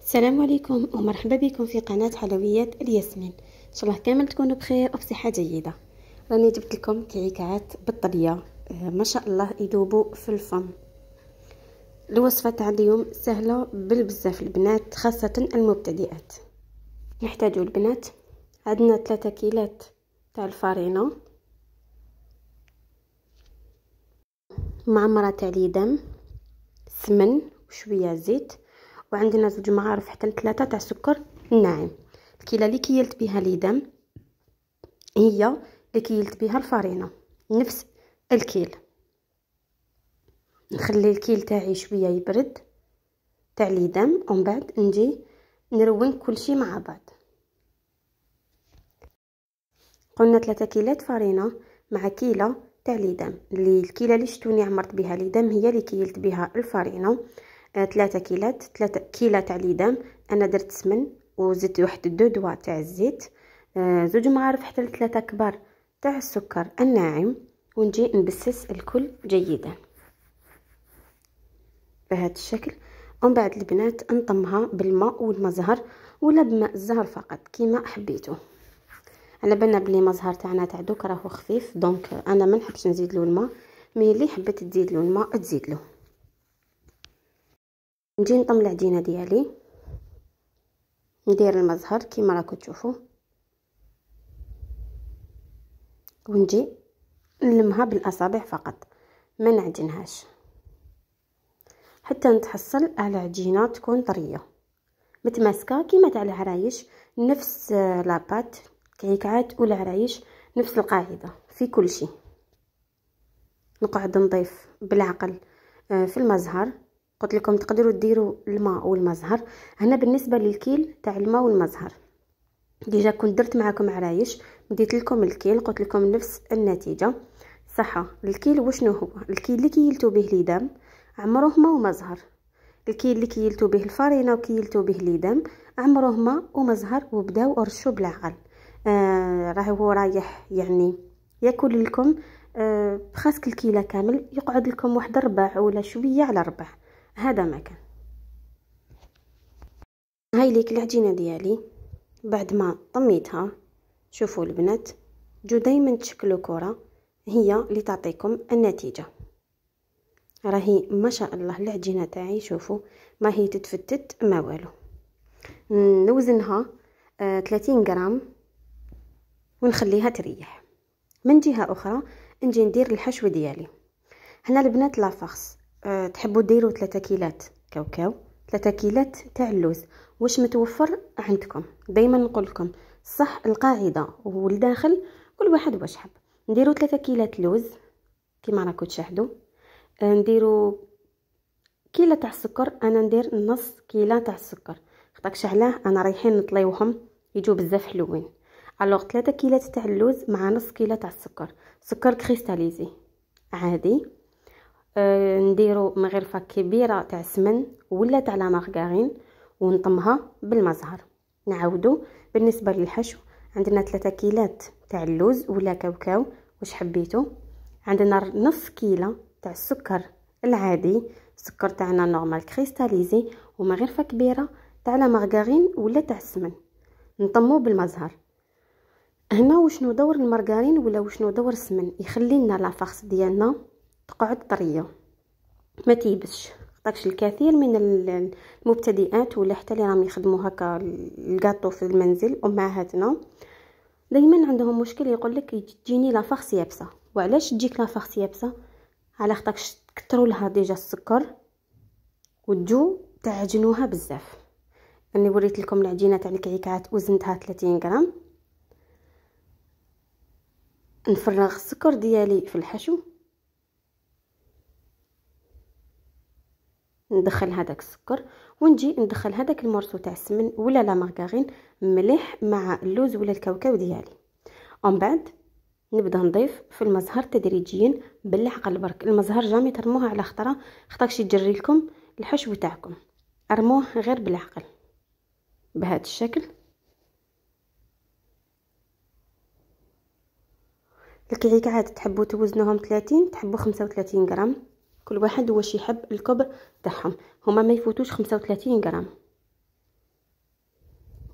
السلام عليكم ومرحبا بكم في قناة حلويات الياسمين. ان شاء الله كامل تكونوا بخير وبصحة جيدة. راني جبت لكم كعكات بالطرية ما شاء الله يذوبوا في الفم. الوصفة تاع اليوم سهلة بالبزاف البنات، خاصة المبتدئات. نحتاجوا البنات عندنا 3 كيلات تاع الفارينة معمرة تاع ليدم، سمن وشوية زيت، وعندنا 2 معالق حتى 3 تاع سكر ناعم. الكيله اللي كيلت بها ليدم هي اللي كيلت بها الفارينه، نفس الكيل. نخلي الكيل تاعي شويه يبرد تاع ليدم ومن بعد نجي نرون كل شيء مع بعض. قلنا 3 كيلات فارينه مع كيله تاع ليدم. اللي الكيله اللي شتوني عمرت بها ليدم هي اللي كيلت بها الفارينه. 3 كيلات 3 كيله تاع ليدم. انا درت سمن وزدت واحد 2 دوا تاع الزيت، 2 معالق حتى 3 كبار تاع السكر الناعم، ونجي نبسس الكل جيدا بهذا الشكل. ومن بعد البنات نطمها بالماء والمزهر ولا بماء الزهر فقط كيما حبيتو. على بالنا بلي المزهر تاعنا تاع دوك راهو خفيف، دونك انا ما نحبش نزيد له الماء، مي اللي حبيت تزيد له الماء تزيد له. نجي نطم العجينه ديالي، ندير المزهر كيما راكم تشوفوا، ونجي نلمها بالاصابع فقط، ما نعجنهاش حتى نتحصل على عجينه تكون طريه متماسكه كيما تاع العرايش. نفس لاباط كعكات والعرايش نفس القاعده في كل شيء. نقعد نضيف بالعقل في المزهر. قلت لكم تقدروا ديروا الماء والمزهر. هنا بالنسبه للكيل تاع الماء والمزهر ديجا كنت درت معكم عرايش، بديت لكم الكيل قلت لكم نفس النتيجه صح. الكيل وشنو هو؟ الكيل اللي كيلتو به ليدم عمروه ماء ومزهر، الكيل اللي كيلتو به الفارينه وكيلتو به ليدم عمروه ماء ومزهر، وبداو ارشوا بالعقل. راهو رايح يعني ياكل لكم خاصك الكيله كامل يقعد لكم واحد ربع ولا شويه على ربع، هذا ما كان. هاي ليك العجينه ديالي بعد ما طميتها. شوفوا البنات جو دايما تشكلوا كره، هي اللي تعطيكم النتيجه. راهي ما شاء الله العجينه تاعي شوفوا ما هي تتفتت ما والو. نوزنها 30 غرام ونخليها تريح. من جهه اخرى نجي ندير الحشو ديالي. هنا البنات لافاخس تحبوا ديروا 3 كيلات كاوكاو، 3 كيلات تاع اللوز، واش متوفر عندكم. دايما نقول لكم صح القاعده والداخل كل واحد واش حب. نديروا 3 كيلات لوز كيما راكم تشاهدوا، نديروا كيله تاع السكر. انا ندير نص كيله تاع السكر، خاطرش علاه انا رايحين نطليوهم يجوا بزاف حلوين. الوغ 3 كيلات تاع اللوز مع نص كيله تاع السكر، سكر كريستاليزي عادي. نديروا مغرفه كبيره تاع سمن ولا تاع لا مارغارين ونطمها بالمزهر. نعاودوا بالنسبه للحشو عندنا 3 كيلات تاع اللوز ولا كاوكاو واش حبيتوا، عندنا نص كيله تاع السكر العادي، السكر تاعنا نورمال كريستاليزي، ومغرفه كبيره تاع لا مارغارين ولا تاع السمن نطمو بالمزهر. هنا وشنو دور المارغارين ولا وشنو دور السمن يخلي لنا لافاخس ديالنا تقعد طريه ما تيبسش. خاطرش الكثير من المبتدئات ولا حتى اللي راهم يخدموا هكا الكاطو في المنزل امهاتنا دائما عندهم مشكل، يقول لك تجيني لافاخس يابسه. وعلاش تجيك لافاخس يابسه؟ على خاطرش كثروا لها ديجا السكر وتجو تعجنوها بزاف. اني وريت لكم العجينه تاع الكعكات وزنتها 30 غرام. نفرغ السكر ديالي في الحشو، ندخل هذاك السكر ونجي ندخل هذاك المورسو تاع السمن ولا لا مارغارين مليح مع اللوز ولا الكاوكاو ديالي. ومن بعد نبدا نضيف في المزهر تدريجيا بالعقل برك. المزهر جامي ترموه على خطره خاطرش يجري لكم الحشو تاعكم، ارموه غير بالعقل بهذا الشكل. الكعكات تحبوا توزنوهم 30 تحبوا 35 غرام، كل واحد واش يحب الكبر تاعهم. هما ما يفوتوش 35 غرام.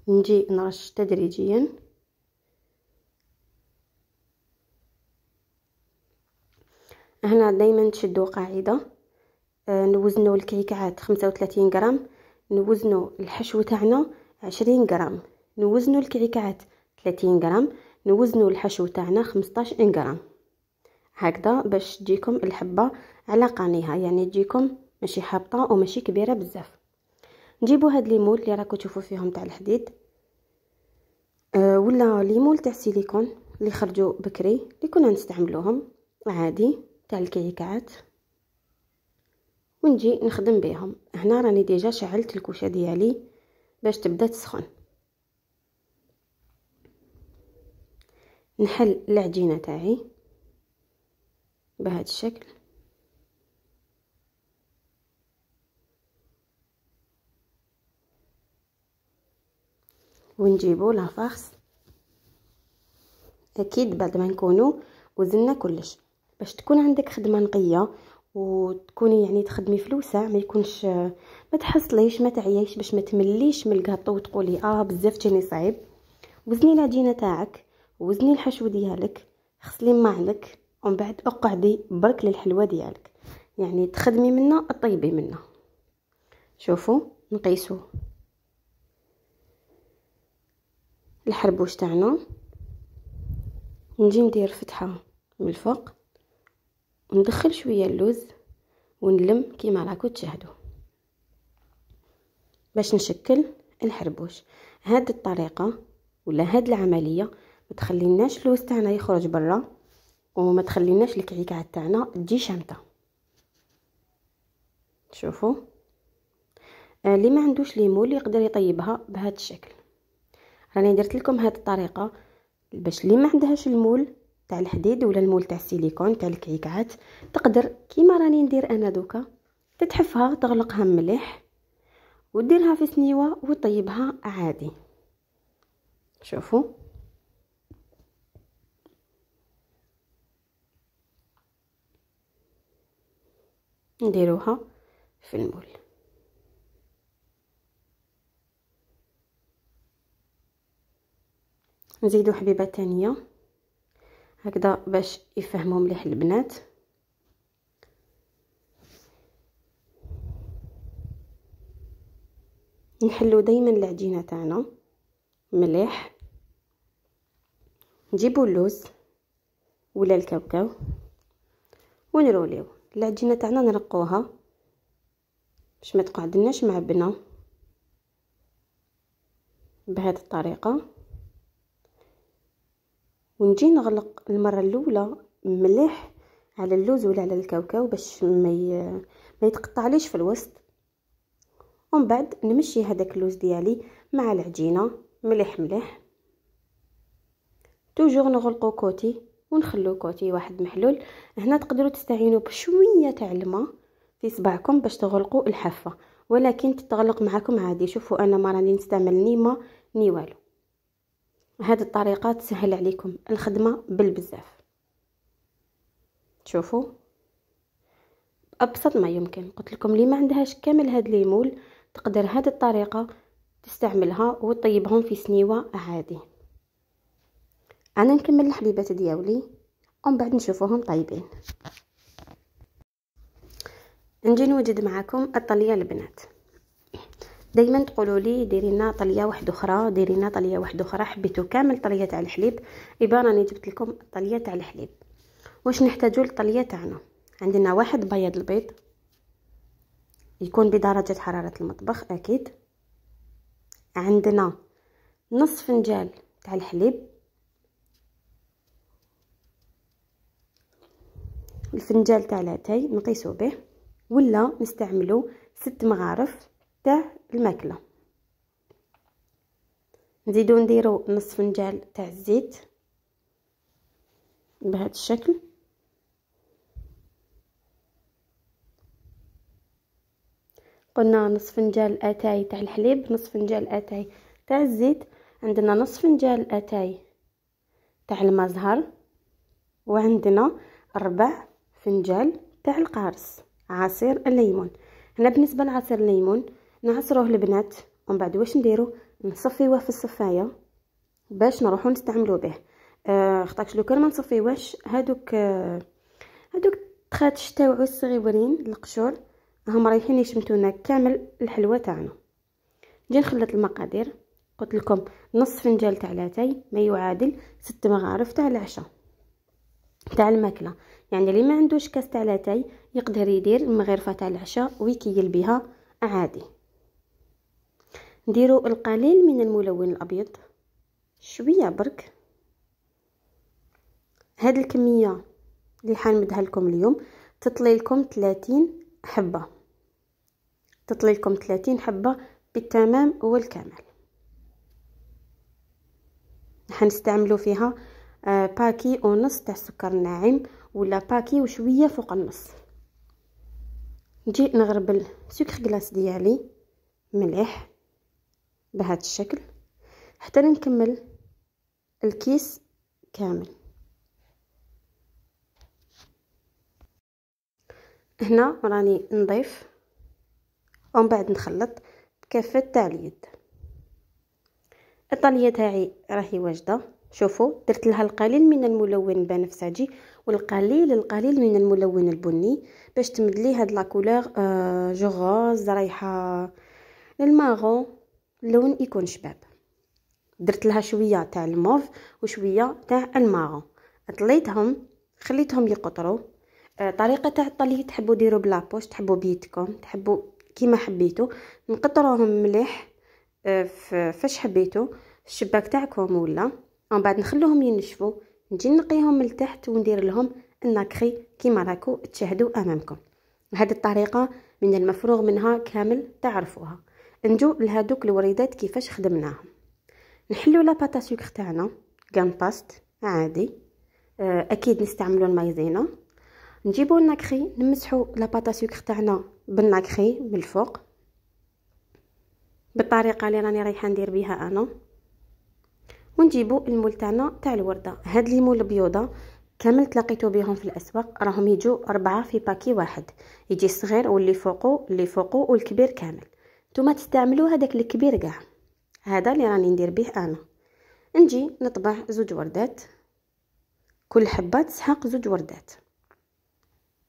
نجي نرش تدريجيا. هنا دايما تشدوا قاعده، نوزنوا الكعكات 35 غرام، نوزنوا الحشو تاعنا 20 غرام، نوزنوا الكعكات 30 غرام، نوزنوا الحشو تاعنا 15 غرام، هكذا باش تجيكم الحبه على قانيها، يعني تجيكم ماشي حابطه وماشي كبيره بزاف. نجيبوا هاد لي مول اللي راكم تشوفوا فيهم تاع الحديد، ولا لي مول تاع سيليكون اللي خرجوا بكري اللي كنا نستعملوهم عادي تاع الكعكات، ونجي نخدم بهم. هنا راني ديجا شعلت الكوشه ديالي باش تبدا تسخن. نحل العجينه تاعي بهذا الشكل، ونجيبو لافارس اكيد بعد ما نكونوا وزننا كلش، باش تكون عندك خدمه نقيه وتكوني يعني تخدمي في الوسع، ما يكونش ما تحصليش ما تعييش، باش ما تمليش من الكاطو وتقولي بزاف جاني صعيب. وزني العجينه تاعك، وزني الحشو ديالك، غسلي معلك، ومن بعد اقعدي برك للحلوه ديالك، يعني تخدمي منها طيبي منها. شوفوا نقيسو الحربوش تاعنا، نجي ندير فتحه من الفوق وندخل شويه اللوز ونلم كيما راكم تشاهدوا باش نشكل الحربوش. هاد الطريقه ولا هاد العمليه ما تخليناش اللوز تاعنا يخرج برا، وما تخليناش الكعكات تاعنا تجي شامته. شوفوا اللي ما عندوش ليمون يقدر يطيبها بهذا الشكل. راني درت لكم هذه الطريقه باش اللي ما عندهاش المول تاع الحديد ولا المول تاع السيليكون تاع الكعكات تقدر كيما راني ندير انا دوكا تتحفها، تغلقها مليح وديرها في سنيوه وطيبها عادي. شوفوا نديروها في المول. نزيدو حبيبه تانية هكذا باش يفهموا مليح البنات. نحلو دايما العجينه تاعنا مليح، نجيبو اللوز ولا الكاوكاو ونروليو العجينه تاعنا، نرقوها باش ما تقعدناش معبنه بهذه الطريقه، ونجي نغلق المره الاولى مليح على اللوز ولا على الكاوكاو باش ما يتقطعليش في الوسط، ومن بعد نمشي هذاك اللوز ديالي مع العجينه مليح توجور نغلقو كوتي ونخلو كوتي واحد محلول. هنا تقدروا تستعينوا بشويه تاع الماء في صباعكم باش تغلقوا الحافه، ولكن تتغلق معكم عادي. شوفوا انا ما راني نستعمل ني ماء ني والو. هذه الطريقه تسهل عليكم الخدمه بالبزاف. شوفوا ابسط ما يمكن. قلت لكم اللي ما عندهاش كامل هاد ليمول تقدر هذه الطريقه تستعملها وتطيبهم في سنيوه عادي. انا نكمل الحبيبات ديالي ومن بعد نشوفوهم طيبين. نجي نوجد معكم الطليه البنات. دائما تقولوا لي ديري لنا طليه واحده اخرى، ديري لنا طليه واحده اخرى. حبيتو كامل طليه تاع الحليب، يبقى راني جبت لكم الطليه تاع الحليب. واش نحتاجو للطليه تاعنا؟ عندنا واحد بياض البيض يكون بدرجه حراره المطبخ اكيد، عندنا نص فنجان تاع الحليب، الفنجان تاع لاتاي نقيسو به، ولا نستعملو 6 مغارف تاع الماكله. نزيدو نديرو نص فنجان تاع الزيت بهذا الشكل، قلنا نص فنجان اتاي تاع الحليب، نص فنجان اتاي تاع الزيت، عندنا نص فنجان اتاي تاع الماء زهر، وعندنا 4 فنجان تاع القارص عصير الليمون. هنا بالنسبه لعصير الليمون نعصروه البنات ومن بعد واش نديرو؟ نصفيوه في الصفايه باش نروحو نستعملو به. خاطرش لو كان ما نصفيوهش هادوك تخات الشتا الصغيورين القشور هم رايحين يشمتونا كامل الحلوى تاعنا. نجي نخلط المقادير. قلت لكم نص فنجان تاع لاتاي ما يعادل 6 مغارف تاع العشاء تاع الماكله. يعني اللي ما عندوش كاس تاع لاتاي يقدر يدير المغرفه تاع العشاء ويكيل بها عادي. نديروا القليل من الملون الابيض شويه برك. هاد الكميه اللي حنمدها لكم اليوم تطلي لكم 30 حبه، تطلي لكم 30 حبه بالتمام والكمال. حنستعملوا فيها باكي ونص تاع السكر الناعم ولا باكي وشويه فوق النص. نجي نغربل سكر كلاص ديالي مليح بهذا الشكل حتى نكمل الكيس كامل. هنا راني نضيف ومن بعد نخلط بكافه تاع اليد. الطاليه تاعي راهي واجده. شوفوا درت لها القليل من الملون البنفسجي والقليل من الملون البني باش تمد لي هاد لا كولور جو غوز رايحه للماغون، اللون يكون شباب. درت لها شويه تاع الموف وشويه تاع الماغون. طليتهم خليتهم يقطروا. طريقه تاع الطلي تحبوا ديروا بلابوش تحبوا بيدكم تحبوا كيما حبيتوا. نقطروهم مليح فاش حبيتوا الشباك تاعكم ولا ومن بعد نخلوهم ينشفوا. نجي نقيهم من التحت وندير لهم النكري كيما راكو تشاهدوا امامكم. هذه الطريقه من المفروغ منها كامل تعرفوها. نجو لهادوك الوريدات كيفاش خدمناهم. نحلو لا باتا سكر تاعنا كان باست عادي. اكيد نستعملوا المايزينا. نجيبوا النكري نمسحوا لا باتا سكر تاعنا بالنكري من الفوق بالطريقه اللي راني رايحه ندير بها انا. ونجيبوا المول تاعنا تاع الورده. هاد لي مول بيوضه كامل تلاقيتو بهم في الاسواق راهم يجوا 4 في باكي واحد، يجي الصغير واللي فوقو والكبير كامل. نتوما تستعملوا هذاك الكبير كاع. هذا اللي راني ندير به انا. نجي نطبع 2 وردات كل حبه تسحق 2 وردات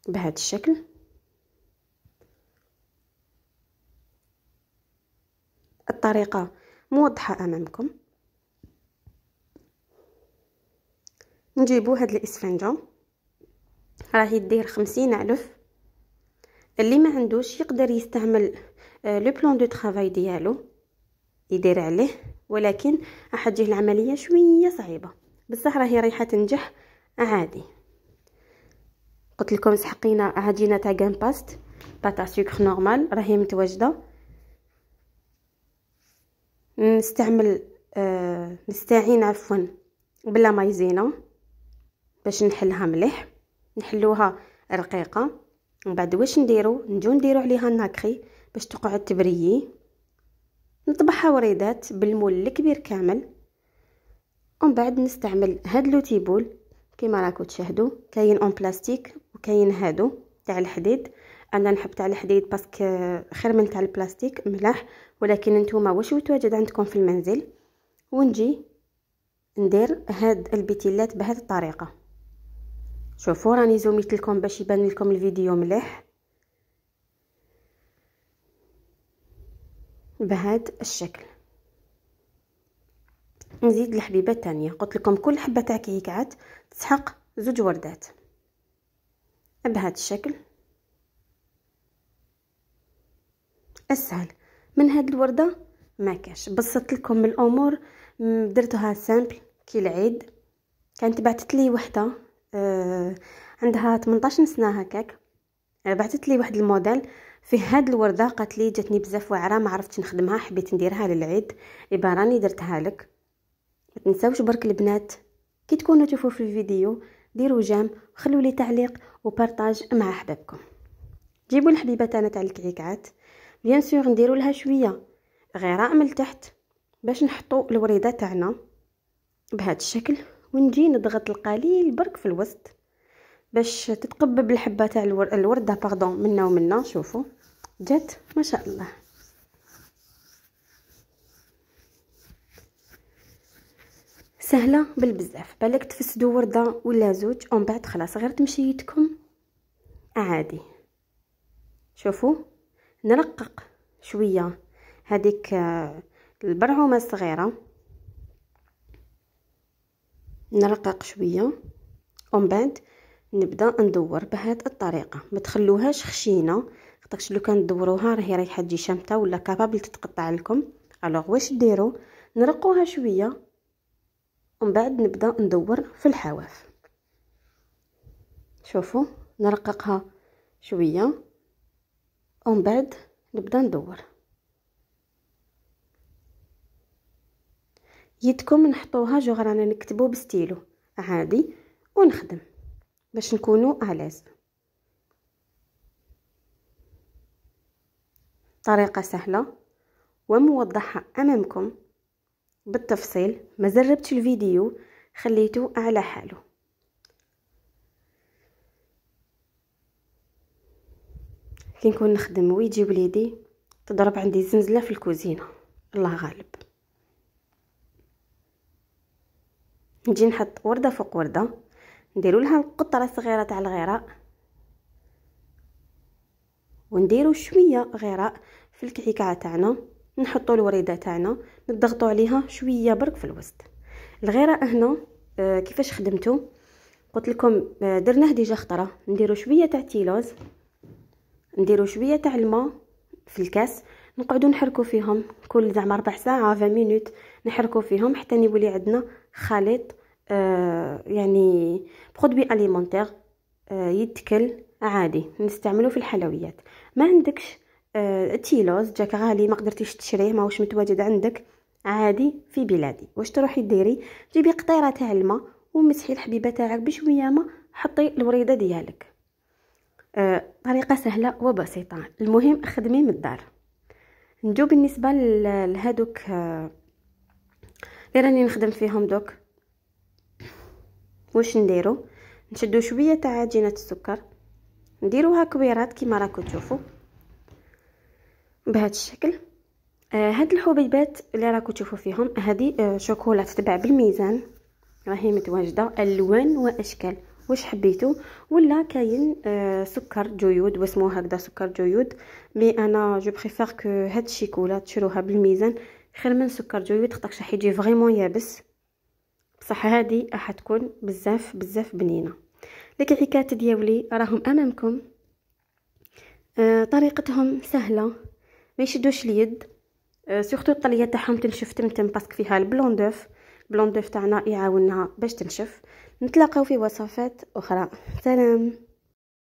بهذا الشكل. الطريقه موضحه امامكم. نجيبوا هاد الاسفنجه راهي دير 50,000. اللي ما عندوش يقدر يستعمل لو بلان دو طرافاي ديالو يدير عليه، ولكن راح تجيه العمليه شويه صعيبه بصح راهي رايحه تنجح عادي. قلت لكم سحقينا عجينه تاع كان باست باتا سكر نورمال راهي متواجده. نستعين عفوا بلا مايزينا باش نحلها مليح. نحلوها رقيقه. ومن بعد واش نديرو؟ نديرو عليها النكري باش تقعد تبريي. نطبعها وريدات بالمول الكبير كامل. ومن بعد نستعمل هاد لوتي بول كيما راكو تشاهدوا. كاين اون بلاستيك وكاين هادو تاع الحديد. انا نحب تاع الحديد باسكو خير من تاع البلاستيك ملاح، ولكن نتوما واش يتواجد عندكم في المنزل. ونجي ندير هاد البتيلات بهذه الطريقه. شوفوا راني زوميت لكم باش يبان لكم الفيديو مليح بهذا الشكل. نزيد الحبيبه الثانيه. قلت لكم كل حبه تاع كيكات تسحق 2 وردات بهذا الشكل. اسهل من هاد الورده ما كاش. بسطت لكم الامور درتها سامبل كي العيد. كانت بعثت لي وحده عندها 18 سنه هكاك، بعثت لي واحد الموديل في هاد الورده. قالت لي جاتني بزاف واعره ما عرفتش نخدمها حبيت نديرها للعيد. يبقى راني درتها لك. ما تنساوش برك البنات كي تكونوا تشوفوا في الفيديو ديروا جيم وخلوا لي تعليق وبارطاج مع احبابكم. جيبوا الحبيبه تاعنا تاع الكعكات بيان سور نديروا لها شويه غراء من التحت باش نحطوا الوريده تاعنا بهذا الشكل. ونجي نضغط القليل برك في الوسط باش تتقبب الحبه تاع الورده باردون منا ومنا. شوفوا جات ما شاء الله. سهله بالبزاف. بالك تفسدوا ورده ولا زوج ومن بعد خلاص غير تمشيتكم عادي. شوفوا نرقق شويه هذيك البرعومه الصغيره، نرقق شويه ومن بعد نبدا ندور بهذه الطريقه. ما تخلوهاش خشينه، خاطرش لو كان تدوروها راهي رايحه تجي شامته ولا كابابل تتقطع لكم. الوغ واش ديروا؟ نرقوها شويه ومن بعد نبدا ندور في الحواف. شوفوا نرققها شويه ومن بعد نبدا ندور. يدكم نحطوها جو رانا نكتبو بستيلو عادي ونخدم باش نكونوا الاز. طريقه سهله وموضحه امامكم بالتفصيل. ما جربتش الفيديو خليته على حاله. كي نكون نخدم ويجي وليدي تضرب عندي زنزله في الكوزينه، الله غالب. نجي نحط ورده فوق ورده، نديروا لها قطره صغيره تاع الغراء ونديروا شويه غراء في الكعكه تاعنا، نحطوا الوريده تاعنا نضغطوا عليها شويه برك في الوسط. الغراء هنا كيفاش خدمته قلت لكم، درناه ديجا خطره. نديروا شويه تاع تيلوز، نديروا شويه تاع الماء في الكاس، نقعدوا نحركوا فيهم كل زعما ربع ساعه 20 مينوت نحركوا فيهم حتى يولي عندنا خليط يعني برودوي اليمونتير يتكل عادي نستعملوه في الحلويات. ما عندكش تيلوز جاك غالي ما قدرتيش تشريه، ماهوش متواجد عندك، عادي في بلادي واش تروحي ديري؟ جيبي قطيره تاع الماء ومسحي الحبيبه تاعك بشويه ماء، حطي الوريده ديالك. طريقه سهله وبسيطه. المهم خدمي من الدار. نجو بالنسبه لهذوك اللي راني نخدم فيهم دوك، واش نديرو؟ نشدو شويه تاع عجينه السكر، نديروها كبيرات كيما راكم تشوفوا بهذا الشكل. هاد الحبيبات اللي راكم تشوفوا فيهم هذه شوكولا تتباع بالميزان، راهي متواجده الوان واشكال واش حبيتوا. ولا كاين سكر جيود واسمه هكذا سكر جيود، مي انا جو بريفير كو هاد الشيكولا تشروها بالميزان خير من سكر جيود، خاطرش راح يجي فريمون يابس. بصح هذه راح تكون بزاف بزاف بنينه. الكعكات ديالي راهم امامكم، طريقتهم سهله ما يشدوش اليد، سورتو الطليه تاعهم تنشف تمتم باسكو فيها البلون دوف. البلون دوف تاعنا يعاونها باش تنشف. نتلاقاو في وصفات اخرى. سلام.